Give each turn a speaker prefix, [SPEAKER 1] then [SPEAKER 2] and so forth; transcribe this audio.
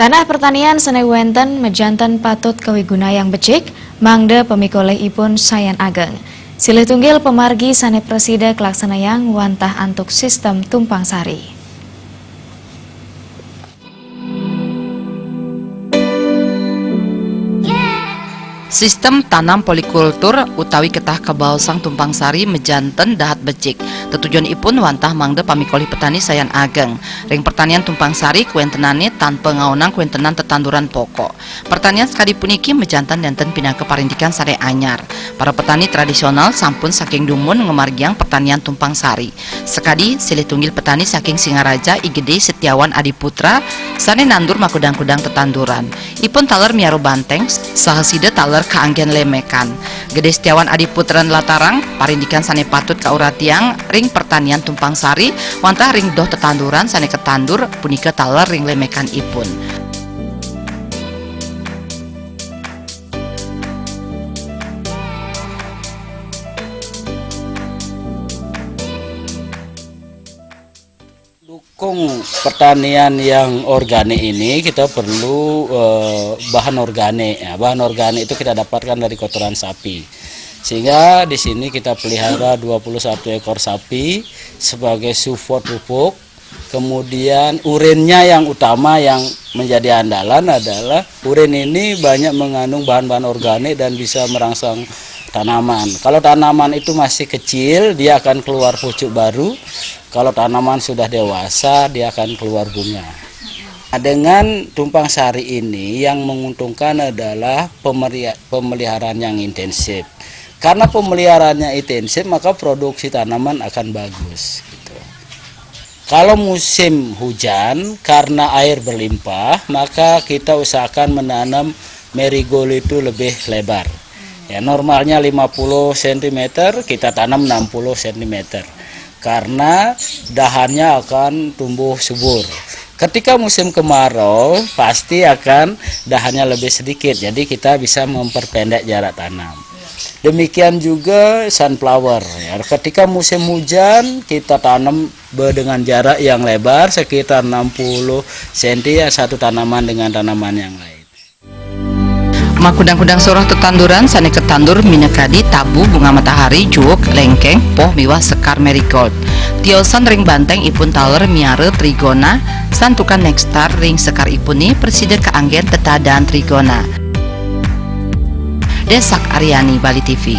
[SPEAKER 1] Tanah pertanian Senewenten mejanten patut kawigunayang becik, mangde pemikoleh ipun sayan ageng. Silih tunggil pemargi sane presida kelaksanayang wantah antuk sistem tumpang sari.
[SPEAKER 2] Sistem tanam polikultur utawi ketah kebalsang tumpang sari mejanten dahat becik. Tetujuan ipun wantah mangde pamikolih petani sayan ageng. Ring pertanian tumpang sari kuentenane tanpa ngaunang kuentenan tetanduran pokok. Pertanian sekadi puniki mejanten danten pindah ke parindikan sare anyar. Para petani tradisional sampun saking dumun ngemargiang pertanian tumpang sari. Sekadi silih tunggil petani saking Singaraja Igede Setiawan Adiputra sane nandur makudang-kudang tetanduran. Ipun taler miaro banteng sahasida taler kaanggen lemekan. Gede Setiawan Adiputran Latarang parindikan sane patut kauratiang ring pertanian tumpang sari wantah ring doh tetanduran sane ketandur punika taler ring lemekan ipun.
[SPEAKER 3] Dukung pertanian yang organik ini kita perlu bahan organik. Ya, bahan organik itu kita dapatkan dari kotoran sapi. Sehingga di sini kita pelihara 21 ekor sapi sebagai support pupuk. Kemudian urinnya yang utama yang menjadi andalan adalah urin ini banyak mengandung bahan-bahan organik dan bisa merangsang tanaman. Kalau tanaman itu masih kecil, dia akan keluar pucuk baru. Kalau tanaman sudah dewasa, dia akan keluar bunga. Nah, dengan tumpang sari ini yang menguntungkan adalah pemeliharaan yang intensif. Karena pemeliharaannya intensif, maka produksi tanaman akan bagus. Gitu. Kalau musim hujan, karena air berlimpah, maka kita usahakan menanam marigold itu lebih lebar. Ya, normalnya 50 cm, kita tanam 60 cm. Karena dahannya akan tumbuh subur. Ketika musim kemarau pasti akan dahannya lebih sedikit, jadi kita bisa memperpendek jarak tanam. Demikian juga sunflower. Ya, ketika musim hujan kita tanam dengan jarak yang lebar sekitar 60 cm ya, satu tanaman dengan tanaman yang lain.
[SPEAKER 2] Makudang-kudang surah tetanduran sane ketandur minekadi tabu bunga matahari juuk lengkeng poh miwah sekar marigold. Tiosan ring banteng ipun taler miare trigona santukan nekstar ring sekar ipuni presida kaanggen tetadaan trigona. Desak Aryani, Bali TV.